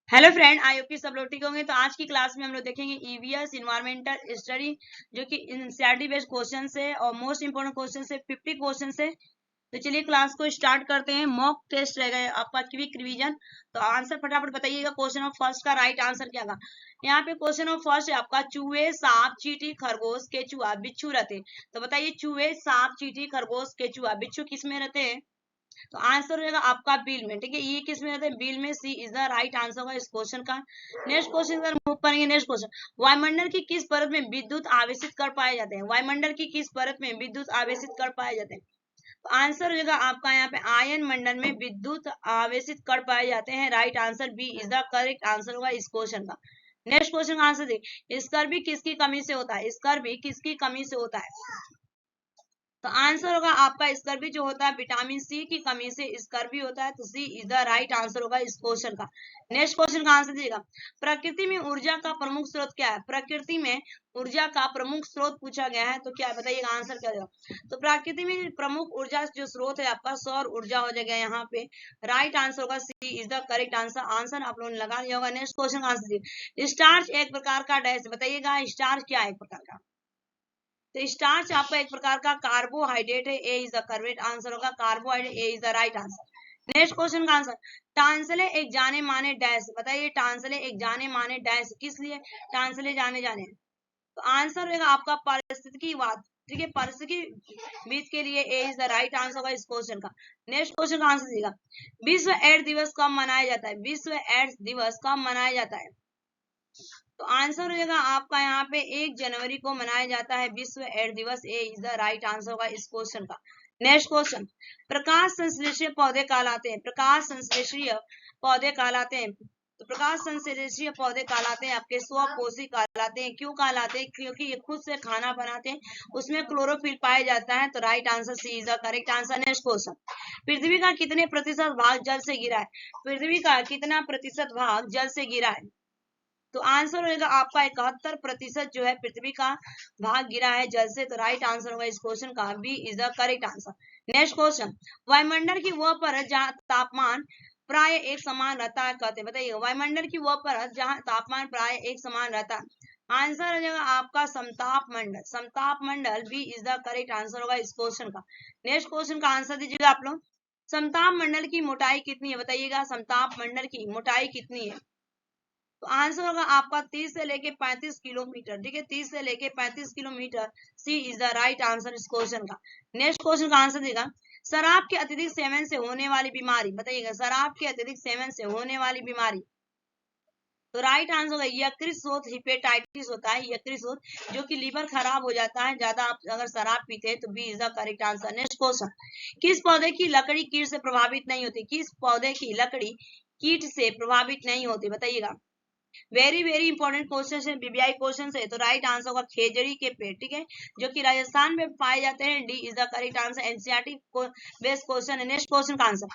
Hello friend, I hope कि सब लोग ठीक होंगे। तो आज की क्लास में हम लोग देखेंगे ईवीएस इन्वायरमेंटल स्टडी, जो कि एनसीईआरटी बेस्ड क्वेश्चन है और मोस्ट इंपोर्टेंट क्वेश्चन है, 50 क्वेश्चन है। तो चलिए क्लास को स्टार्ट करते हैं। मॉक टेस्ट रहेगा आपका, क्विक रिवीजन। तो आंसर फटाफट बताइएगा। क्वेश्चन ऑफ फर्स्ट का राइट आंसर क्या था। यहाँ पे क्वेश्चन ऑफ फर्स्ट है आपका, चूहे, सांप, चींटी, खरगोश, केचुआ, बिच्छू रहते। तो बताइए चूहे, सांप, चींटी, खरगोश, केचुआ, बिच्छू किस में रहते हैं। तो आंसर हो जाएगा आपका बिल में। ठीक है, ये किस में रहता है, बिल में। सी इज द राइट आंसर होगा इस क्वेश्चन का। नेक्स्ट क्वेश्चन पर मूव करेंगे। नेक्स्ट क्वेश्चन, वायुमंडल की किस परत में विद्युत आवेशित कर पाए जाते हैं। वायुमंडल की किस परत में विद्युत आवेशित कर पाए जाते हैं। तो आंसर हो जाएगा आपका यहाँ पे आयन मंडल में विद्युत आवेशित कर पाए जाते हैं। Right answer B is the correct answer होगा इस क्वेश्चन का। नेक्स्ट क्वेश्चन का आंसर देखिए, स्कर्वी किसकी कमी से होता है। स्कर्वी किसकी कमी से होता है। तो आंसर होगा आपका स्कर्वी जो होता है विटामिन सी की कमी से स्कर्वी होता है। तो सी इज द राइट आंसर होगा इस क्वेश्चन का। नेक्स्ट क्वेश्चन का आंसर दीजिएगा, प्रकृति में ऊर्जा का प्रमुख स्रोत क्या है। प्रकृति में ऊर्जा का प्रमुख स्रोत पूछा गया है, तो क्या बताइएगा आंसर क्या देगा। तो प्रकृति में प्रमुख ऊर्जा जो स्रोत है आपका सौर ऊर्जा हो जाएगा यहाँ पे। राइट आंसर होगा C is the correct answer. Answer आप लोगों ने लगा लिया होगा। नेक्स्ट क्वेश्चन का आंसर दीजिए, स्टार्च एक प्रकार का डैश, बताइएगा स्टार्च क्या है एक प्रकार का। तो स्टार्च आपका एक प्रकार का कार्बोहाइड्रेट है। A is the correct answer होगा, carbohydrate. A is the right answer. Next question का आंसर, टांसले एक जाने माने डैश, बताइए टांसले एक जाने माने डैश किस लिए टांसले जाने जाने। तो आंसर रहेगा आपका पारिस्थितिकीवाद। ठीक है, पारिस्थितिकी के लिए ए इज द राइट आंसर होगा इस क्वेश्चन का। नेक्स्ट क्वेश्चन का आंसर देगा, विश्व एड्स दिवस कब मनाया जाता है। विश्व एड्स दिवस कब मनाया जाता है। तो आंसर हो जाएगा आपका यहाँ पे 1 जनवरी को मनाया जाता है विश्व एड्स दिवस। ए इज द राइट आंसर होगा इस क्वेश्चन का। नेक्स्ट क्वेश्चन, प्रकाश संश्लेषीय पौधे कहलाते हैं। प्रकाश संश्लेषीय पौधे कहलाते हैं। तो प्रकाश संश्लेषीय पौधे कहलाते हैं आपके स्वपोषी कहलाते हैं। क्यों कहलाते हैं, क्योंकि ये खुद से खाना बनाते हैं, उसमें क्लोरोफिल पाया जाता है। तो right answer C is the correct answer. Next question, पृथ्वी का कितने प्रतिशत भाग जल से गिरा है। पृथ्वी का कितना प्रतिशत भाग जल से गिरा है। तो आंसर होगा आपका 71% जो है पृथ्वी का भाग गिरा है जल से। तो राइट आंसर होगा इस क्वेश्चन का, B is the correct answer. Next question, वायुमंडल की वह परत जहाँ तापमान प्राय एक समान रहता है, कहते बताइए वायुमंडल की वह परत जहाँ तापमान प्राय एक समान रहता है। आंसर हो जाएगा आपका समताप मंडल। समताप मंडल B is the correct answer होगा इस क्वेश्चन का। नेक्स्ट क्वेश्चन का आंसर दीजिएगा आप लोग, समताप मंडल की मोटाई कितनी है, बताइएगा समताप मंडल की मोटाई कितनी है। तो आंसर होगा आपका 30 से लेके 35 किलोमीटर। ठीक है, 30 से लेके 35 kilometre. C is the right answer इस क्वेश्चन का। नेक्स्ट क्वेश्चन का आंसर देगा, शराब के अत्यधिक सेवन से होने वाली बीमारी, बताइएगा शराब के अत्यधिक सेवन से होने वाली बीमारी। तो राइट आंसर होगा यकृत हिपेटाइटिस होता है। यकृत, जो कि लीवर खराब हो जाता है ज्यादा आप अगर शराब पीते हैं। तो B is the correct answer. Next question, किस पौधे की लकड़ी कीट से प्रभावित नहीं होती। किस पौधे की लकड़ी कीट से प्रभावित नहीं होती, बताइएगा। वेरी वेरी इंपॉर्टेंट क्वेश्चन है, बीबीआई क्वेश्चन है। तो राइट आंसर होगा खेजड़ी के पेड़। ठीक है, जो कि राजस्थान में पाए जाते हैं। D is the correct answer. NCERT based question है। नेक्स्ट क्वेश्चन का आंसर,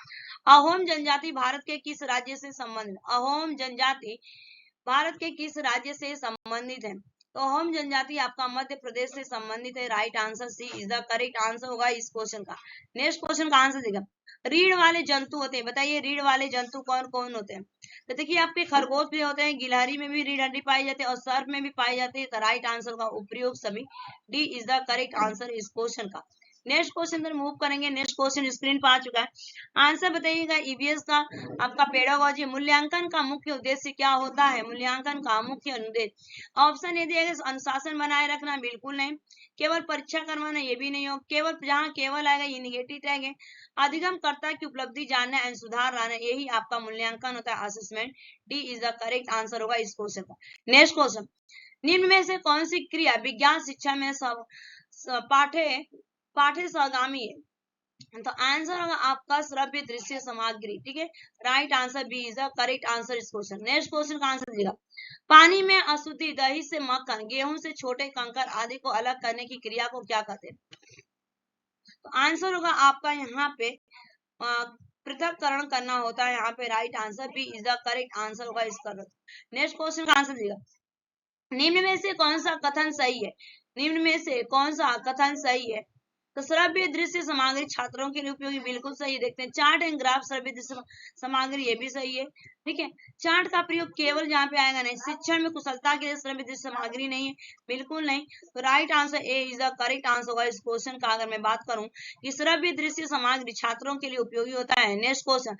अहोम जनजाति भारत के किस राज्य से संबंधित। अहोम जनजाति भारत के किस राज्य से संबंधित है। तो अहोम जनजाति आपका मध्य प्रदेश से संबंधित है। Right answer C is the correct answer होगा इस क्वेश्चन का। नेक्स्ट क्वेश्चन का आंसर देगा, रीढ़ वाले जंतु होते हैं, बताइए रीढ़ वाले जंतु कौन कौन होते हैं। तो देखिए आपके खरगोश भी होते हैं, गिलहरी में भी रीढ़ हड्डी पाई जाती है और सर्प में भी पाई जाती है। तो राइट आंसर का उपयोग सभी। D is the correct answer इस क्वेश्चन का। नेक्स्ट क्वेश्चन पर मूव करेंगे। नेक्स्ट क्वेश्चन स्क्रीन पर आ चुका है, आंसर बताइएगा। ईवीएस का आपका पेडागोजी, मूल्यांकन का मुख्य उद्देश्य क्या होता है। मूल्यांकन का मुख्य उद्देश्य, ऑप्शन ए दिया गया अनुशासन बनाए रखना, बिल्कुल नहीं। केवल परीक्षा करवाना, ये भी नहीं हो। केवल जहां केवल आएगा ये निगेटिव टैग है। अधिगमकर्ता की उपलब्धि जानना एंड सुधार लाना, यही आपका मूल्यांकन होता है, assessment. D is the correct answer होगा इस क्वेश्चन का। नेक्स्ट क्वेश्चन, निम्न में से कौन सी क्रिया विज्ञान शिक्षा में सब पाठ्य सहगामी है। तो आंसर होगा आपका श्रव्य दृश्य सामग्री। ठीक है, right answer B is the correct answer इस क्वेश्चन। नेक्स्ट क्वेश्चन का आंसर देगा, पानी में अशुद्धि, दही से मक्खन, गेहूं से छोटे कंकर आदि को अलग करने की क्रिया को क्या कहते हैं। तो आंसर होगा आपका यहाँ पे पृथक्करण करना होता है यहाँ पे। Right answer B is the correct answer होगा इसका। नेक्स्ट क्वेश्चन का आंसर देगा, निम्न में से कौन सा कथन सही है। निम्न में से कौन सा कथन सही है। तो श्रव्य दृश्य सामग्री छात्रों के लिए उपयोगी, बिल्कुल सही है। देखते हैं चार्ट एंड ग्राफ श्रव्य दृश्य सामग्री, ये भी सही है। ठीक है, चार्ट का प्रयोग केवल जहाँ पे आएगा नहीं, शिक्षण में कुशलता के लिए श्रव्य दृश्य सामग्री नहीं है, बिल्कुल नहीं। तो right answer A is the correct answer होगा इस क्वेश्चन का। अगर मैं बात करूं कि श्रव्य दृश्य सामग्री छात्रों के लिए उपयोगी होता है। नेक्स्ट क्वेश्चन,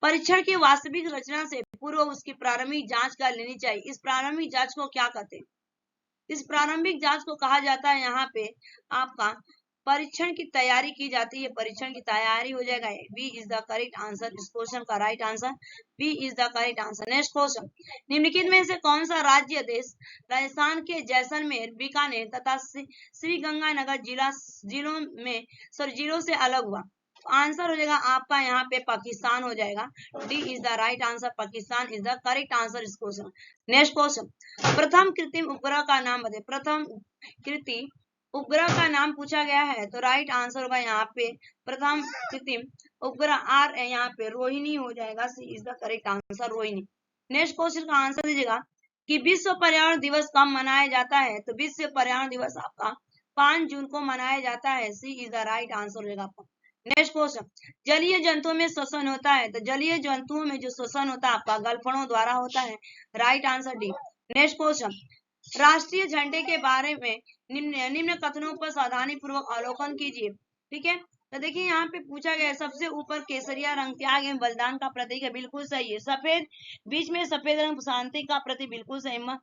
परीक्षण की वास्तविक रचना से पूर्व उसकी प्रारंभिक जांच कर लेनी चाहिए। इस प्रारंभिक जांच को क्या कहते हैं? इस प्रारंभिक जांच को कहा जाता है यहाँ पे आपका परीक्षण की तैयारी की जाती है, परीक्षण की तैयारी हो जाएगा। B is the correct answer इस क्वेश्चन का। Right answer B is the correct answer. Next question, निम्नलिखित में से कौन सा राज्य देश राजस्थान के जैसलमेर, बीकानेर तथा श्रीगंगानगर जिलों से अलग हुआ? आंसर हो जाएगा आपका यहाँ पे पाकिस्तान हो जाएगा। D is the right answer, Pakistan is the correct answer इस क्वेश्चन। नेक्स्ट क्वेश्चन, प्रथम कृत्रिम उपग्रह का नाम बताइए। प्रथम कृत्रिम उपग्रह का नाम पूछा गया है, तो राइट आंसर होगा यहाँ पे प्रथम कृत्रिम उपग्रह आर है यहाँ पे रोहिणी हो जाएगा। C is the correct answer, Rohini. Next question का आंसर दीजिएगा कि विश्व पर्यावरण दिवस कब मनाया जाता है? तो विश्व पर्यावरण दिवस आपका 5 जून को मनाया जाता है। C is the right answer हो जाएगा आपका। नेक्स्ट क्वेश्चन, जलीय जंतुओं में श्वसन होता है, तो जलीय जंतुओं में जो श्वसन होता है आपका गलफड़ों द्वारा होता है। Right answer D. Next question, राष्ट्रीय झंडे के बारे में निम्न कथनों पर सावधानी पूर्वक अवलोकन कीजिए। ठीक है, तो देखिए यहाँ पे पूछा गया है सबसे ऊपर केसरिया रंग त्याग एवं बलिदान का प्रतीक है, बिल्कुल सही है। सफेद, बीच में सफेद रंग शांति का प्रतीक, बिल्कुल सही।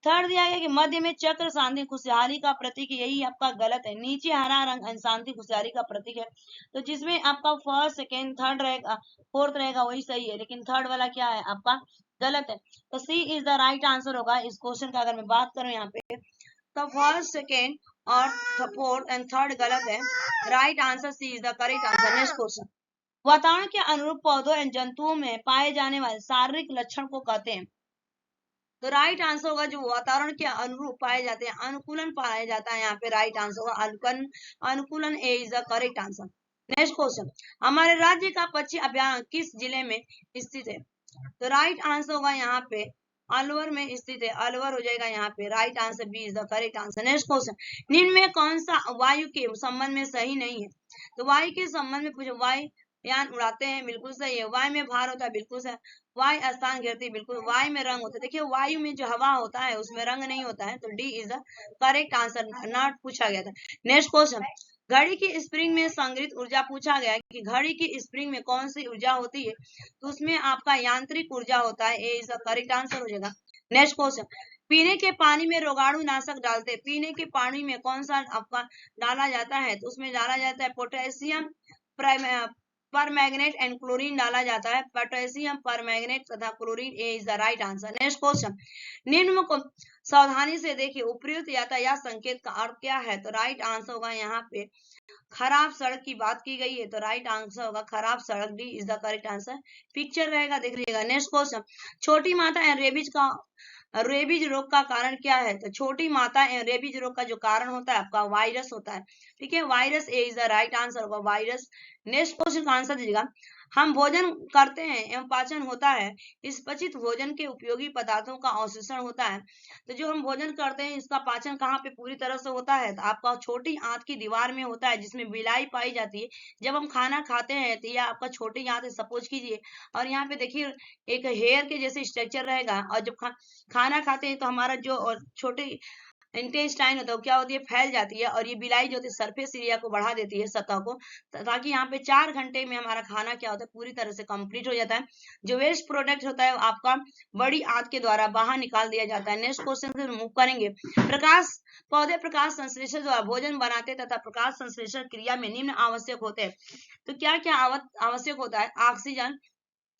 थर्ड दिया गया कि मध्य में चक्र शांति खुशहाली का प्रतीक, यही आपका गलत है। नीचे हरा रंग शांति खुशहाली का प्रतीक है, तो जिसमें आपका फर्स्ट सेकेंड थर्ड रहेगा, फोर्थ रहेगा वही सही है, लेकिन थर्ड वाला क्या है आपका गलत है। तो सी इज द राइट आंसर होगा इस क्वेश्चन का। अगर मैं बात करूं यहाँ पे तो फर्स्ट सेकेंड और फोर्थ एंड थर्ड गलत है। Right answer C is the correct answer. Next question, वातावरण के अनुरूप पौधों एवं जंतुओं में पाए जाने वाले शारीरिक लक्षण को कहते हैं? तो राइट आंसर होगा जो वातावरण के अनुरूप पाए जाते हैं, अनुकूलन पाया जाता है यहाँ पे। राइट आंसर होगा अनुकूलन, A is the correct answer. Next question, हमारे राज्य का पक्षी अभयारण्य किस जिले में स्थित है? तो राइट आंसर होगा यहाँ पे अलवर में स्थित है, अलवर हो जाएगा यहाँ पे। Right answer B is the correct answer. Next question, निम्न में कौन सा वायु के संबंध में सही नहीं है? तो वायु के संबंध में पूछो, वायु यान उड़ाते हैं, बिल्कुल सही है। वायु में भार होता है, बिल्कुल सही। वायु स्थान घेरती है, बिल्कुल। वायु में रंग होता है, देखिए वायु में जो हवा होता है उसमें रंग नहीं होता है, तो D is the correct answer. Not पूछा गया था। नेक्स्ट क्वेश्चन, घड़ी की स्प्रिंग में संग्रहित ऊर्जा पूछा गया है कि घड़ी की स्प्रिंग में कौन सी ऊर्जा होती है? तो उसमें आपका यांत्रिक ऊर्जा होता है, A is the correct answer हो जाएगा। नेक्स्ट क्वेश्चन, पीने के पानी में रोगाणु नाशक डालते हैं, पीने के पानी में कौन सा आपका डाला जाता है? तो उसमें डाला जाता है पोटेशियम परमैंगनेट एंड क्लोरीन डाला जाता है, पोटेशियम परमैंगनेट तथा chlorine, A is the right answer. Next question, निम्न को सावधानी से देखिए, उपयुक्त यातायात संकेत का अर्थ क्या है? तो राइट आंसर होगा यहाँ पे खराब सड़क की बात की गई है, तो राइट आंसर होगा खराब सड़क, D is the correct answer. Picture रहेगा देख लीजिएगा। नेक्स्ट क्वेश्चन, छोटी माता एंड रेबीज रोग का कारण क्या है? तो छोटी माता एंड रेबीज रोग का जो कारण होता है आपका वायरस होता है। ठीक है, virus, A is the right answer होगा वायरस। नेक्स्ट क्वेश्चन का आंसर दीजिएगा, हम भोजन करते हैं एवं पाचन होता है, इस पचित भोजन के उपयोगी पदार्थों का अवशोषण होता है। तो जो हम भोजन करते हैं इसका पाचन कहाँ पे पूरी तरह से होता है? तो आपका छोटी आंत की दीवार में होता है, जिसमें बिलाई पाई जाती है। जब हम खाना खाते हैं तो यह आपका छोटी आंत है, सपोज कीजिए, और यहाँ पे देखिए एक हेयर के जैसे स्ट्रक्चर रहेगा, और जब खाना खाते हैं तो हमारा जो छोटे इंटेस्टाइन होता है क्या होती है, फैल जाती है, और ये बिलाई जो होती है सरफेस एरिया को बढ़ा देती है, सतह को, ताकि यहाँ पे 4 घंटे में हमारा खाना क्या होता है पूरी तरह से कंप्लीट हो जाता है। जो वेस्ट प्रोडक्ट होता है आपका बड़ी आंत के द्वारा बाहर निकाल दिया जाता है। नेक्स्ट क्वेश्चन से मूव करेंगे, पौधे प्रकाश संश्लेषण द्वारा भोजन बनाते तथा प्रकाश संश्लेषण क्रिया में निम्न आवश्यक होते हैं। तो क्या क्या आवश्यक होता है? ऑक्सीजन,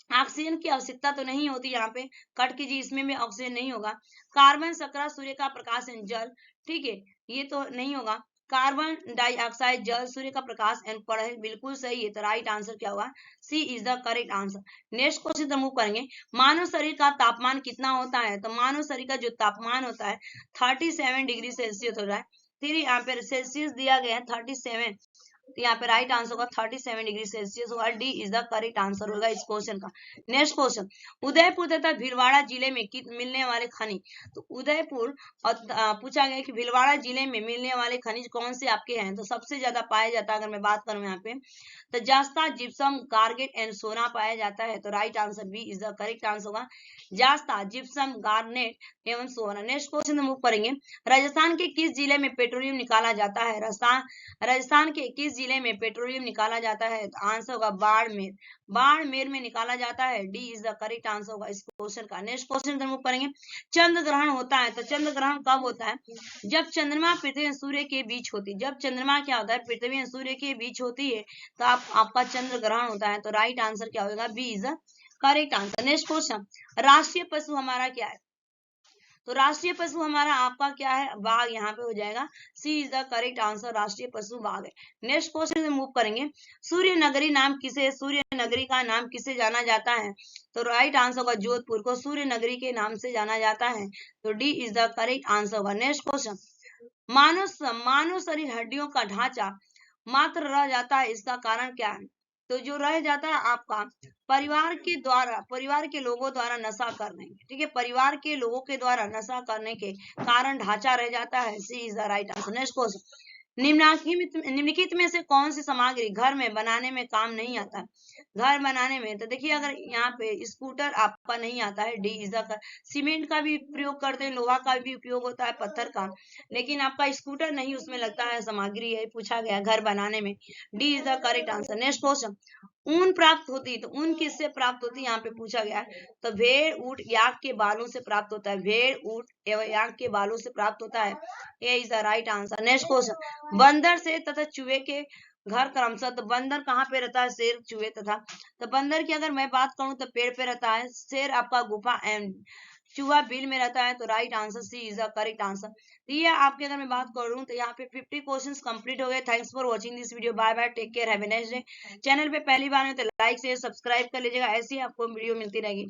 ऑक्सीजन की आवश्यकता तो नहीं होती यहाँ पे, कट कीजिए, इसमें भी ऑक्सीजन नहीं होगा। कार्बन, शर्करा, सूर्य का प्रकाश एंड जल, ठीक है, ये तो नहीं होगा। कार्बन डाइऑक्साइड, जल, सूर्य का प्रकाश एंड पढ़े, बिल्कुल सही है। तो राइट आंसर क्या होगा? C is the correct answer. Next question move करेंगे, मानव शरीर का तापमान कितना होता है? तो मानव शरीर का जो तापमान होता है 37 डिग्री सेल्सियस हो रहा है। फिर यहाँ पे सेल्सियस दिया गया है 37, तो यहाँ पे राइट आंसर होगा 37 डिग्री सेल्सियस होगा। D is the correct answer होगा इस क्वेश्चन का। नेक्स्ट क्वेश्चन, उदयपुर तथा भीलवाड़ा जिले में मिलने वाले खनिज। तो उदयपुर और पूछा गया कि भीलवाड़ा जिले में मिलने वाले खनिज कौन से आपके हैं। तो सबसे ज्यादा पाया जाता है, अगर मैं बात करूं यहाँ पे, तो जास्ता, जिप्सम, गार्गेट एंड सोना पाया जाता है। तो right answer B is the correct answer होगा, जास्ता, जिप्सम, गार्नेट एवं सोना। नेक्स्ट क्वेश्चन मूव करेंगे, राजस्थान के किस जिले में पेट्रोलियम निकाला जाता है। राजस्थान के किस जिले में पेट्रोलियम निकाला जाता है। तो आंसर होगा बाड़मेर, बाड़मेर में निकाला जाता है। D is the correct answer होगा इस क्वेश्चन का। नेक्स्ट क्वेश्चन मूव करेंगे, चंद्र ग्रहण होता है। तो चंद्र ग्रहण कब होता है, जब चंद्रमा पृथ्वी और सूर्य के बीच होती है। जब चंद्रमा क्या होता है, पृथ्वी और सूर्य के बीच होती है, तो आपका चंद्र ग्रहण होता है। तो राइट आंसर क्या होगा, B is the correct answer. Next question, राष्ट्रीय पशु हमारा क्या है। तो राष्ट्रीय पशु हमारा आपका क्या है, बाघ, यहाँ पे हो जाएगा C is the correct answer, राष्ट्रीय पशु बाघ है। नेक्स्ट क्वेश्चन मूव करेंगे, सूर्य नगरी नाम किसे, सूर्य नगरी का नाम किसे जाना जाता है। तो राइट आंसर होगा जोधपुर को सूर्य नगरी के नाम से जाना जाता है। तो D is the correct answer होगा। नेक्स्ट क्वेश्चन, मानव शरीर हड्डियों का ढांचा मात्र रह जाता है, इसका कारण क्या है। तो जो रह जाता है आपका परिवार के लोगों द्वारा नशा करने, ठीक है, परिवार के लोगों के द्वारा नशा करने के कारण ढांचा रह जाता है। C is the right answer. Next question, निम्नलिखित में से कौन सी सामग्री घर में बनाने में काम नहीं आता है। घर बनाने में, तो देखिए अगर यहाँ पे स्कूटर आपका नहीं आता है, डी इज द, सीमेंट का भी प्रयोग करते हैं, लोहा का भी उपयोग होता है, पत्थर का, लेकिन आपका स्कूटर नहीं उसमें लगता है, सामग्री है, पूछा गया घर बनाने में। D is the correct answer. Next question, ऊन प्राप्त होती है। तो ऊन किससे प्राप्त होती है, यहाँ पे पूछा गया है। तो भेड़, ऊंट, याक के बालों से प्राप्त होता है। भेड़, ऊंट एवं याक के बालों से प्राप्त होता है। A is the right answer. Next question, बंदर से तथा चूहे के घर क्रमशः। तो बंदर कहाँ पे रहता है, शेर, चूहे तथा। तो बंदर की अगर मैं बात करूं तो पेड़ पे रहता है, शेर आपका गुफा एंड चूहा बिल में रहता है। तो right answer C is the correct answer. तो ये आपके अगर मैं बात करूं तो यहाँ पे 50 क्वेश्चंस कंप्लीट हो गए। Thanks for watching this video, bye bye, take care, have a nice day. Channel पे पहली बार है तो लाइक से सब्सक्राइब कर लीजिएगा, ऐसी आपको वीडियो मिलती रहेगी।